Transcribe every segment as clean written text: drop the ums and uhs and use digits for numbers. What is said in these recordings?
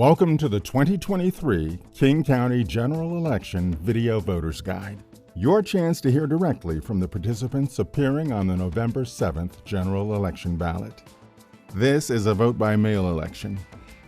Welcome to the 2023 King County General Election Video Voters Guide. Your chance to hear directly from the participants appearing on the November 7th general election ballot. This is a vote-by-mail election.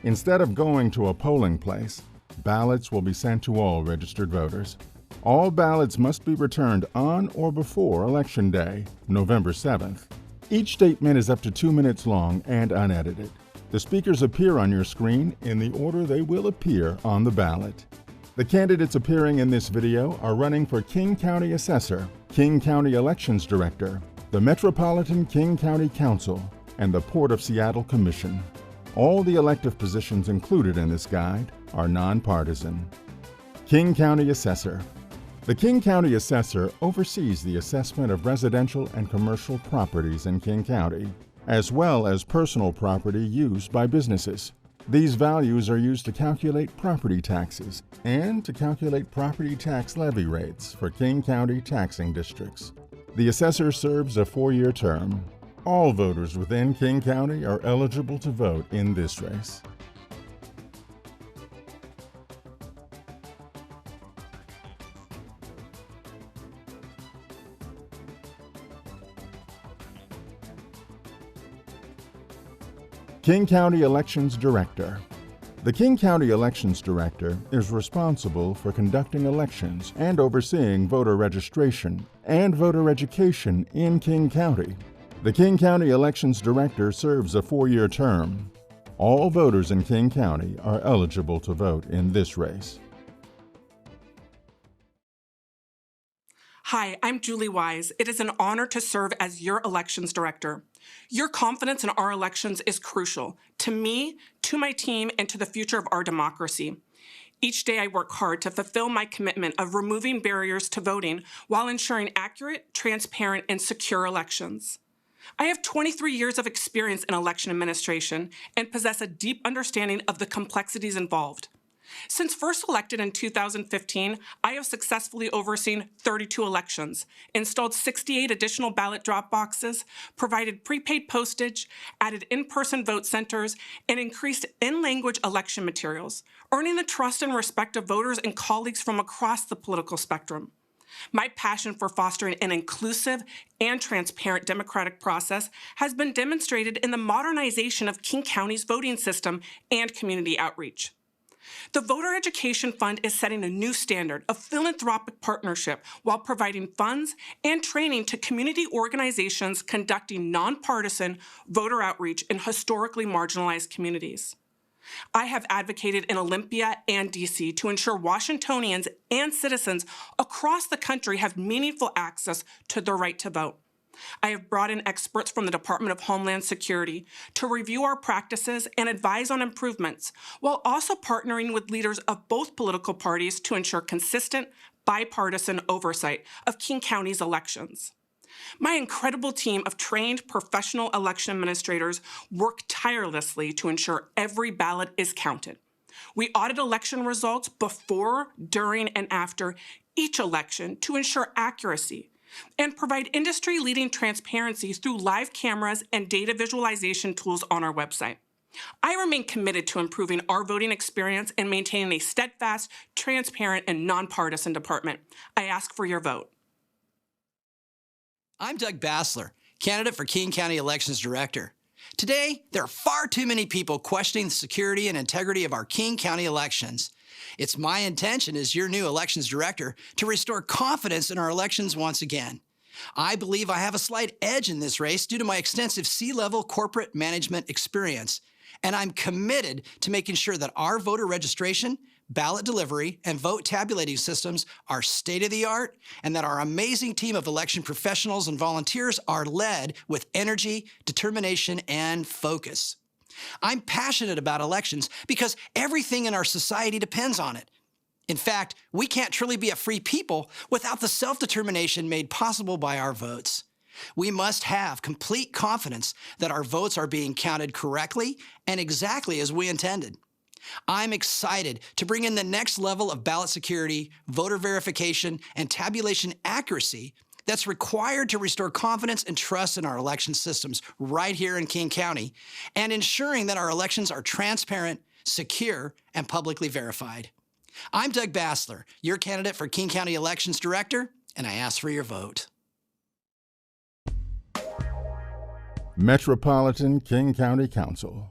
Instead of going to a polling place, ballots will be sent to all registered voters. All ballots must be returned on or before Election Day, November 7th. Each statement is up to 2 minutes long and unedited. The speakers appear on your screen in the order they will appear on the ballot. The candidates appearing in this video are running for King County Assessor, King County Elections Director, the Metropolitan King County Council, and the Port of Seattle Commission. All the elective positions included in this guide are nonpartisan. King County Assessor. The King County Assessor oversees the assessment of residential and commercial properties in King County, as well as personal property used by businesses. These values are used to calculate property taxes and to calculate property tax levy rates for King County taxing districts. The assessor serves a 4-year term. All voters within King County are eligible to vote in this race. King County Elections Director. The King County Elections Director is responsible for conducting elections and overseeing voter registration and voter education in King County. The King County Elections Director serves a 4-year term. All voters in King County are eligible to vote in this race. Hi, I'm Julie Wise. It is an honor to serve as your elections director. Your confidence in our elections is crucial to me, to my team, and to the future of our democracy. Each day I work hard to fulfill my commitment of removing barriers to voting while ensuring accurate, transparent, and secure elections. I have 23 years of experience in election administration and possess a deep understanding of the complexities involved. Since first elected in 2015, I have successfully overseen 32 elections, installed 68 additional ballot drop boxes, provided prepaid postage, added in-person vote centers, and increased in-language election materials, earning the trust and respect of voters and colleagues from across the political spectrum. My passion for fostering an inclusive and transparent democratic process has been demonstrated in the modernization of King County's voting system and community outreach. The Voter Education Fund is setting a new standard of philanthropic partnership while providing funds and training to community organizations conducting nonpartisan voter outreach in historically marginalized communities. I have advocated in Olympia and DC to ensure Washingtonians and citizens across the country have meaningful access to the right to vote. I have brought in experts from the Department of Homeland Security to review our practices and advise on improvements, while also partnering with leaders of both political parties to ensure consistent, bipartisan oversight of King County's elections. My incredible team of trained professional election administrators work tirelessly to ensure every ballot is counted. We audit election results before, during, and after each election to ensure accuracy, and provide industry-leading transparency through live cameras and data visualization tools on our website. I remain committed to improving our voting experience and maintaining a steadfast, transparent, and nonpartisan department. I ask for your vote. I'm Doug Bassler, candidate for King County Elections Director. Today, there are far too many people questioning the security and integrity of our King County elections. It's my intention as your new elections director to restore confidence in our elections once again. I believe I have a slight edge in this race due to my extensive C-level corporate management experience, and I'm committed to making sure that our voter registration, ballot delivery, and vote tabulating systems are state-of-the-art and that our amazing team of election professionals and volunteers are led with energy, determination, and focus. I'm passionate about elections because everything in our society depends on it. In fact, we can't truly be a free people without the self-determination made possible by our votes. We must have complete confidence that our votes are being counted correctly and exactly as we intended. I'm excited to bring in the next level of ballot security, voter verification, and tabulation accuracy that's required to restore confidence and trust in our election systems right here in King County, and ensuring that our elections are transparent, secure, and publicly verified. I'm Doug Bassler, your candidate for King County Elections Director, and I ask for your vote. Metropolitan King County Council.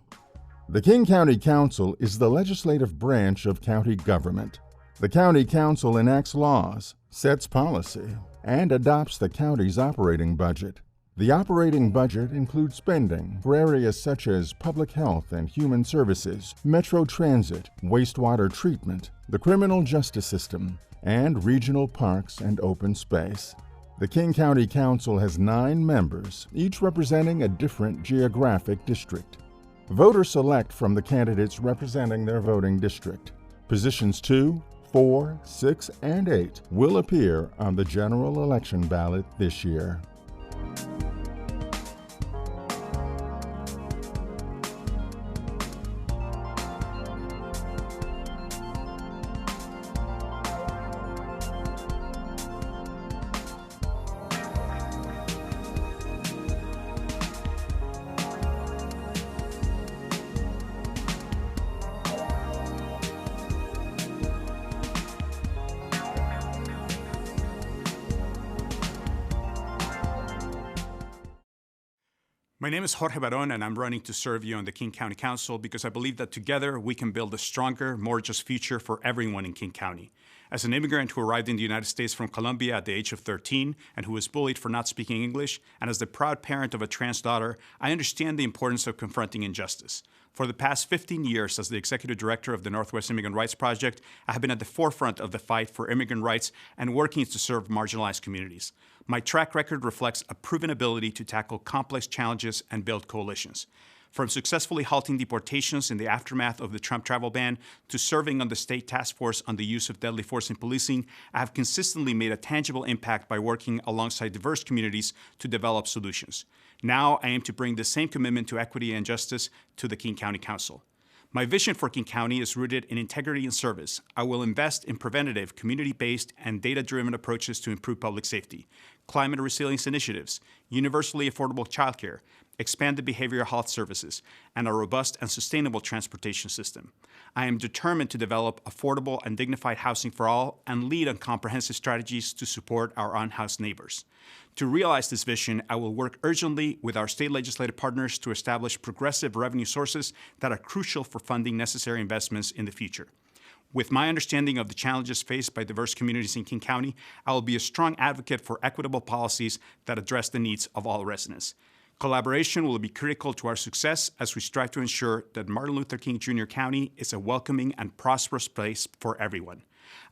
The King County Council is the legislative branch of county government. The County Council enacts laws, sets policy, and adopts the county's operating budget. The operating budget includes spending for areas such as public health and human services, metro transit, wastewater treatment, the criminal justice system, and regional parks and open space. The King County Council has 9 members, each representing a different geographic district. Voters select from the candidates representing their voting district. Positions 2, 4, 6, and 8 will appear on the general election ballot this year. My name is Jorge Baron, and I'm running to serve you on the King County Council because I believe that together we can build a stronger, more just future for everyone in King County. As an immigrant who arrived in the United States from Colombia at the age of 13 and who was bullied for not speaking English, and as the proud parent of a trans daughter, I understand the importance of confronting injustice. For the past 15 years as the executive director of the Northwest Immigrant Rights Project, I have been at the forefront of the fight for immigrant rights and working to serve marginalized communities. My track record reflects a proven ability to tackle complex challenges and build coalitions. From successfully halting deportations in the aftermath of the Trump travel ban to serving on the state task force on the use of deadly force in policing, I have consistently made a tangible impact by working alongside diverse communities to develop solutions. Now I aim to bring the same commitment to equity and justice to the King County Council. My vision for King County is rooted in integrity and service. I will invest in preventative, community-based, and data-driven approaches to improve public safety, climate resilience initiatives, universally affordable childcare, expanded behavioral health services, and a robust and sustainable transportation system. I am determined to develop affordable and dignified housing for all and lead on comprehensive strategies to support our unhoused neighbors. To realize this vision, I will work urgently with our state legislative partners to establish progressive revenue sources that are crucial for funding necessary investments in the future. With my understanding of the challenges faced by diverse communities in King County, I will be a strong advocate for equitable policies that address the needs of all residents. Collaboration will be critical to our success as we strive to ensure that Martin Luther King Jr. County is a welcoming and prosperous place for everyone.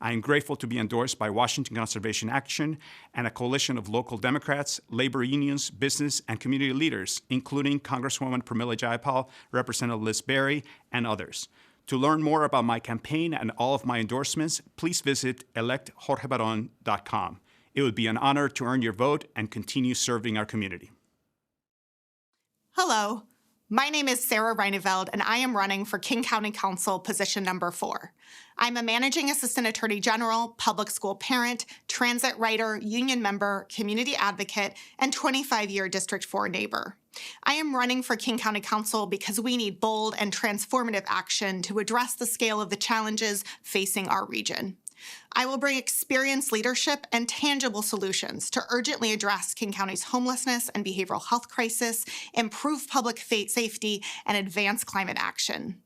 I am grateful to be endorsed by Washington Conservation Action and a coalition of local Democrats, labor unions, business, and community leaders, including Congresswoman Pramila Jayapal, Representative Liz Berry, and others. To learn more about my campaign and all of my endorsements, please visit electjorgebaron.com. It would be an honor to earn your vote and continue serving our community. Hello, my name is Sarah Reineveld, and I am running for King County Council position number 4. I'm a Managing Assistant Attorney General, public school parent, transit writer, union member, community advocate, and 25-year District 4 neighbor. I am running for King County Council because we need bold and transformative action to address the scale of the challenges facing our region. I will bring experienced leadership and tangible solutions to urgently address King County's homelessness and behavioral health crisis, improve public safety, and advance climate action.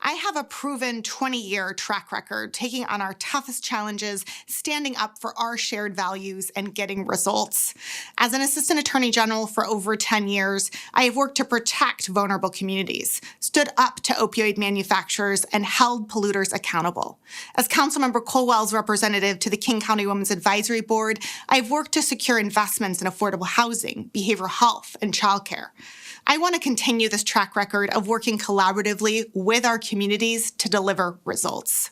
I have a proven 20-year track record taking on our toughest challenges, standing up for our shared values, and getting results. As an Assistant Attorney General for over 10 years, I have worked to protect vulnerable communities, stood up to opioid manufacturers, and held polluters accountable. As Councilmember Colwell's representative to the King County Women's Advisory Board, I have worked to secure investments in affordable housing, behavioral health, and childcare. I want to continue this track record of working collaboratively with our communities to deliver results.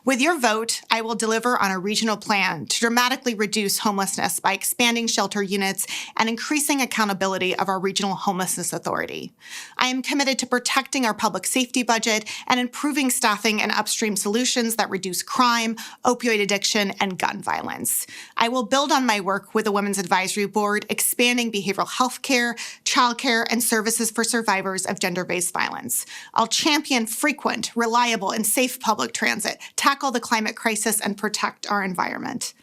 With your vote, I will deliver on a regional plan to dramatically reduce homelessness by expanding shelter units and increasing accountability of our Regional Homelessness Authority. I am committed to protecting our public safety budget and improving staffing and upstream solutions that reduce crime, opioid addiction, and gun violence. I will build on my work with the Women's Advisory Board, expanding behavioral health care, childcare, and services for survivors of gender-based violence. I'll champion frequent, reliable, and safe public transit, tackle the climate crisis, and protect our environment.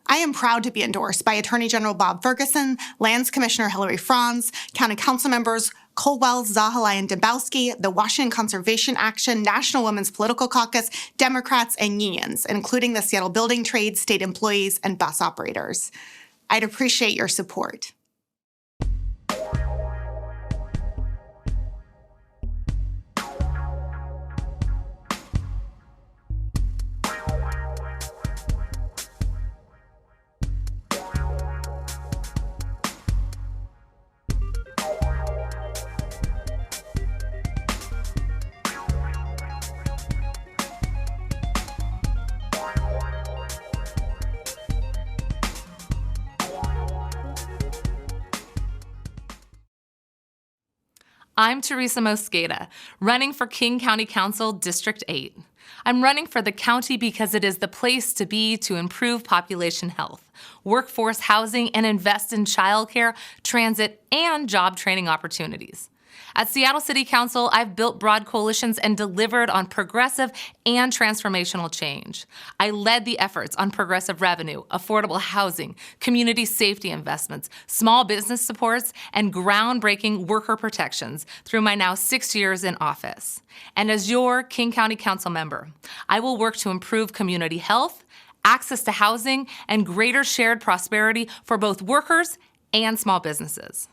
I am proud to be endorsed by Attorney General Bob Ferguson, Lands Commissioner Hillary Franz, County Council members Colwell, Zahalai, and Dembowski, the Washington Conservation Action, National Women's Political Caucus, Democrats, and unions, including the Seattle Building Trades, state employees, and bus operators. I'd appreciate your support. I'm Teresa Mosqueda, running for King County Council District 8. I'm running for the county because it is the place to be to improve population health, workforce housing, and invest in childcare, transit, and job training opportunities. At Seattle City Council, I've built broad coalitions and delivered on progressive and transformational change. I led the efforts on progressive revenue, affordable housing, community safety investments, small business supports, and groundbreaking worker protections through my now 6 years in office. And as your King County Council member, I will work to improve community health, access to housing, and greater shared prosperity for both workers and small businesses.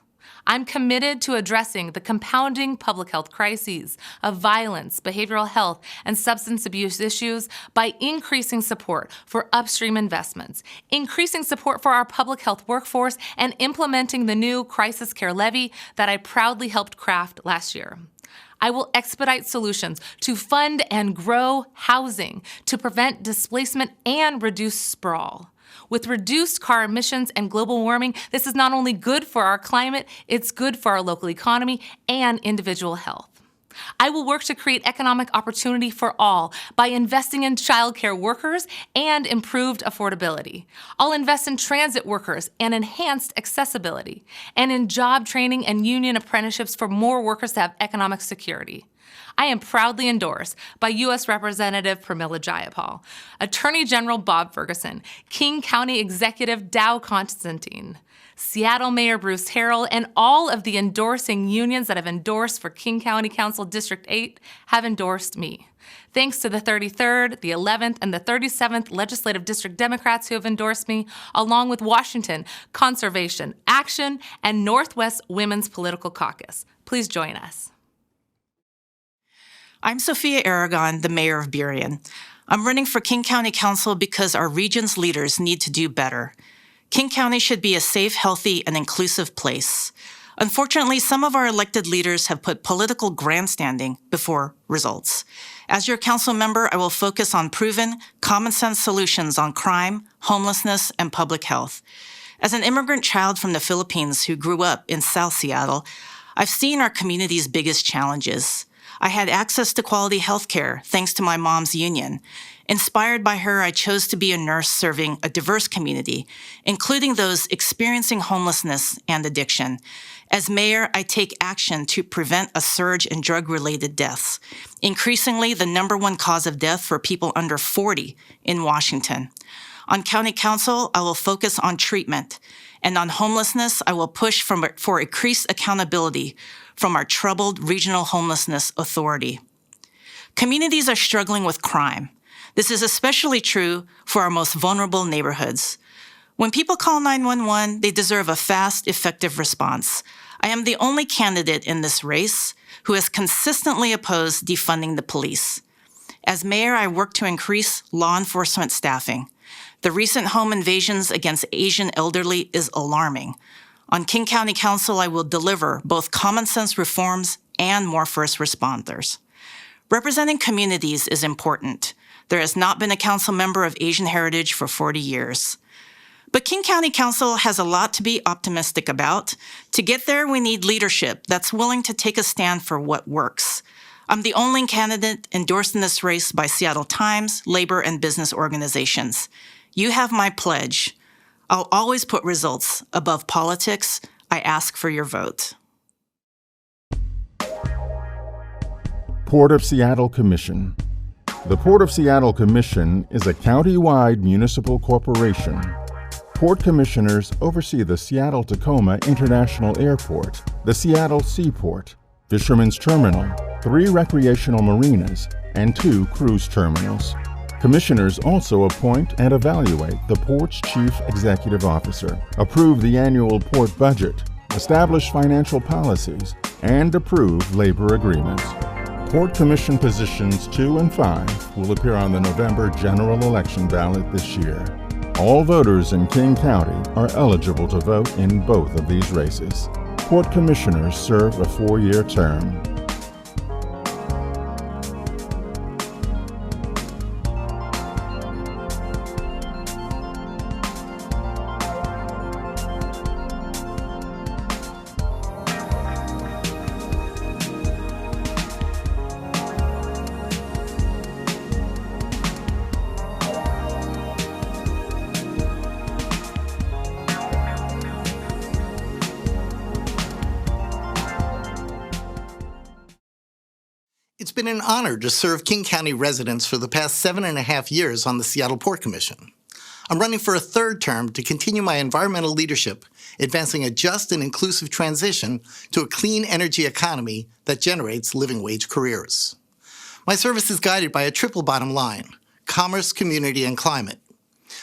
I'm committed to addressing the compounding public health crises of violence, behavioral health, and substance abuse issues by increasing support for upstream investments, increasing support for our public health workforce, and implementing the new crisis care levy that I proudly helped craft last year. I will expedite solutions to fund and grow housing to prevent displacement and reduce sprawl. With reduced car emissions and global warming, this is not only good for our climate, it's good for our local economy and individual health. I will work to create economic opportunity for all by investing in childcare workers and improved affordability. I'll invest in transit workers and enhanced accessibility, and in job training and union apprenticeships for more workers to have economic security. I am proudly endorsed by U.S. Representative Pramila Jayapal, Attorney General Bob Ferguson, King County Executive Dow Constantine, Seattle Mayor Bruce Harrell, and all of the endorsing unions that have endorsed for King County Council District 8 have endorsed me. Thanks to the 33rd, the 11th, and the 37th Legislative District Democrats who have endorsed me, along with Washington Conservation Action and Northwest Women's Political Caucus. Please join us. I'm Sophia Aragon, the mayor of Burien. I'm running for King County Council because our region's leaders need to do better. King County should be a safe, healthy, and inclusive place. Unfortunately, some of our elected leaders have put political grandstanding before results. As your council member, I will focus on proven, common-sense solutions on crime, homelessness, and public health. As an immigrant child from the Philippines who grew up in South Seattle, I've seen our community's biggest challenges. I had access to quality health care thanks to my mom's union. Inspired by her, I chose to be a nurse serving a diverse community, including those experiencing homelessness and addiction. As mayor, I take action to prevent a surge in drug-related deaths, increasingly the #1 cause of death for people under 40 in Washington. On county council, I will focus on treatment, and on homelessness, I will push for increased accountability from our troubled Regional Homelessness Authority. Communities are struggling with crime. This is especially true for our most vulnerable neighborhoods. When people call 911, they deserve a fast, effective response. I am the only candidate in this race who has consistently opposed defunding the police. As mayor, I work to increase law enforcement staffing. The recent home invasions against Asian elderly is alarming. On King County Council, I will deliver both common-sense reforms and more first responders. Representing communities is important. There has not been a council member of Asian heritage for 40 years. But King County Council has a lot to be optimistic about. To get there, we need leadership that's willing to take a stand for what works. I'm the only candidate endorsed in this race by Seattle Times, labor, and business organizations. You have my pledge. I'll always put results above politics. I ask for your vote. Port of Seattle Commission. The Port of Seattle Commission is a county-wide municipal corporation. Port commissioners oversee the Seattle-Tacoma International Airport, the Seattle Seaport, Fisherman's Terminal, 3 recreational marinas, and 2 cruise terminals. Commissioners also appoint and evaluate the port's chief executive officer, approve the annual port budget, establish financial policies, and approve labor agreements. Port Commission positions 2 and 5 will appear on the November general election ballot this year. All voters in King County are eligible to vote in both of these races. Port commissioners serve a 4-year term. It's been an honor to serve King County residents for the past 7.5 years on the Seattle Port Commission. I'm running for a 3rd term to continue my environmental leadership, advancing a just and inclusive transition to a clean energy economy that generates living wage careers. My service is guided by a triple bottom line: commerce, community, and climate.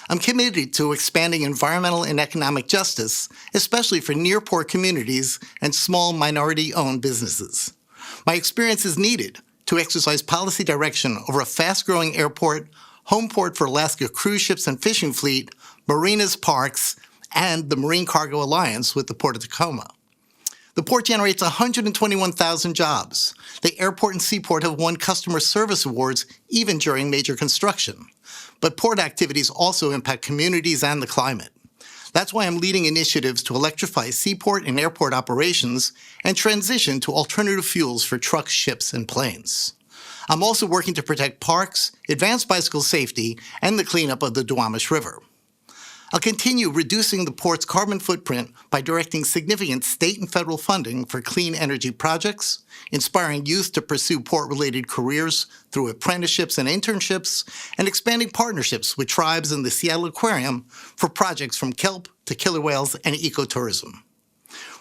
I'm committed to expanding environmental and economic justice, especially for near-port communities and small minority-owned businesses. My experience is needed to exercise policy direction over a fast-growing airport, home port for Alaska cruise ships and fishing fleet, marinas, parks, and the Marine Cargo Alliance with the Port of Tacoma. The port generates 121,000 jobs. The airport and seaport have won customer service awards even during major construction. But port activities also impact communities and the climate. That's why I'm leading initiatives to electrify seaport and airport operations and transition to alternative fuels for trucks, ships, and planes. I'm also working to protect parks, advance bicycle safety, and the cleanup of the Duwamish River. I'll continue reducing the port's carbon footprint by directing significant state and federal funding for clean energy projects, inspiring youth to pursue port-related careers through apprenticeships and internships, and expanding partnerships with tribes in the Seattle Aquarium for projects from kelp to killer whales and ecotourism.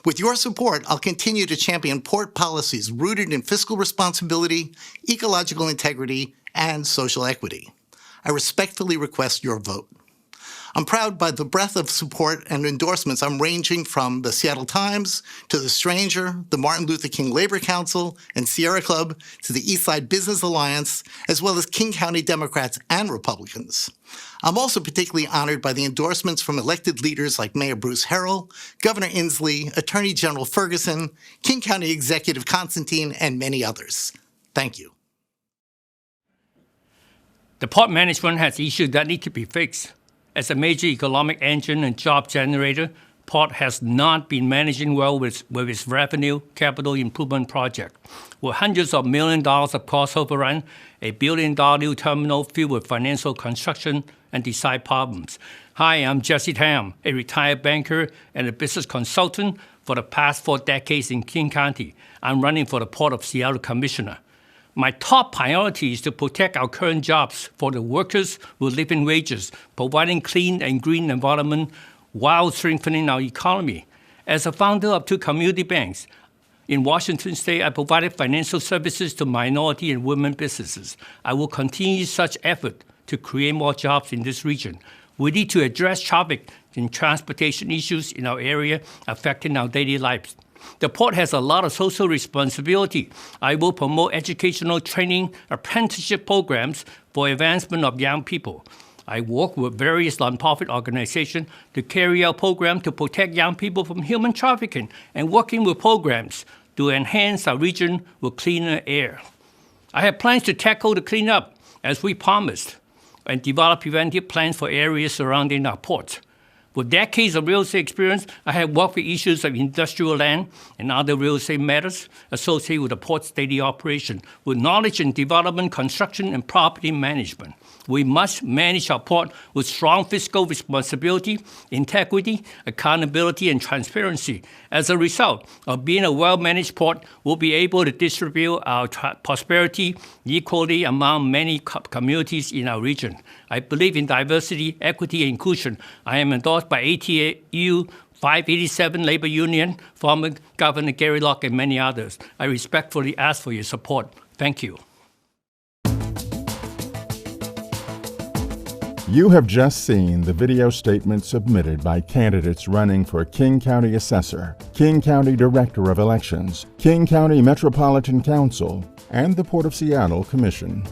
With your support, I'll continue to champion port policies rooted in fiscal responsibility, ecological integrity, and social equity. I respectfully request your vote. I'm proud by the breadth of support and endorsements I'm ranging from the Seattle Times to The Stranger, the Martin Luther King Labor Council, and Sierra Club to the Eastside Business Alliance, as well as King County Democrats and Republicans. I'm also particularly honored by the endorsements from elected leaders like Mayor Bruce Harrell, Governor Inslee, Attorney General Ferguson, King County Executive Constantine, and many others. Thank you. The port management has issues that need to be fixed. As a major economic engine and job generator, Port has not been managing well with its revenue capital improvement project. With hundreds of millions of dollars of cost overrun, $1 billion new terminal filled with financial construction and design problems. Hi, I'm Jesse Tam, a retired banker and a business consultant for the past 4 decades in King County. I'm running for the Port of Seattle Commissioner. My top priority is to protect our current jobs for the workers with living wages, providing clean and green environment while strengthening our economy. As a founder of 2 community banks in Washington State, I provided financial services to minority and women businesses. I will continue such effort to create more jobs in this region. We need to address traffic and transportation issues in our area affecting our daily lives. The port has a lot of social responsibility. I will promote educational training, apprenticeship programs for advancement of young people. I work with various nonprofit organizations to carry out programs to protect young people from human trafficking and working with programs to enhance our region with cleaner air. I have plans to tackle the cleanup as we promised and develop preventive plans for areas surrounding our port. With decades of real estate experience, I have worked with issues of industrial land and other real estate matters associated with the port's daily operation, with knowledge in development, construction, and property management. We must manage our port with strong fiscal responsibility, integrity, accountability, and transparency. As a result of being a well-managed port, we'll be able to distribute our prosperity equally among many communities in our region. I believe in diversity, equity, and inclusion. I am endorsed by ATU 587 Labor Union, former Governor Gary Locke, and many others. I respectfully ask for your support. Thank you. You have just seen the video statement submitted by candidates running for King County Assessor, King County Director of Elections, King County Metropolitan Council, and the Port of Seattle Commission.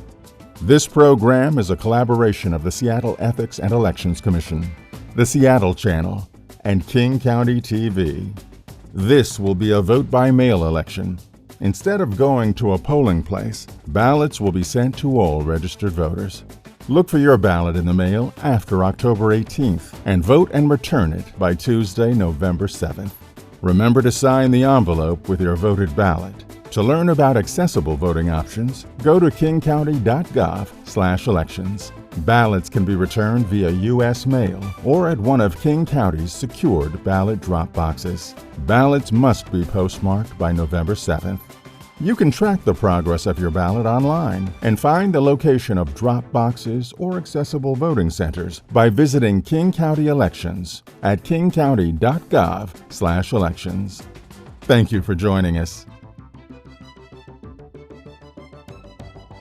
This program is a collaboration of the Seattle Ethics and Elections Commission, the Seattle Channel, and King County TV. This will be a vote-by-mail election. Instead of going to a polling place, ballots will be sent to all registered voters. Look for your ballot in the mail after October 18th and vote and return it by Tuesday, November 7th. Remember to sign the envelope with your voted ballot. To learn about accessible voting options, go to kingcounty.gov/elections. Ballots can be returned via U.S. mail or at one of King County's secured ballot drop boxes. Ballots must be postmarked by November 7th. You can track the progress of your ballot online and find the location of drop boxes or accessible voting centers by visiting King County Elections at kingcounty.gov/elections. Thank you for joining us.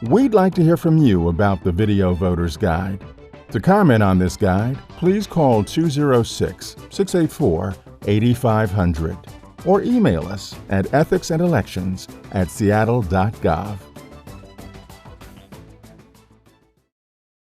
We'd like to hear from you about the Video Voters Guide. To comment on this guide, please call 206-684-8500 or email us at ethicsandelections@seattle.gov.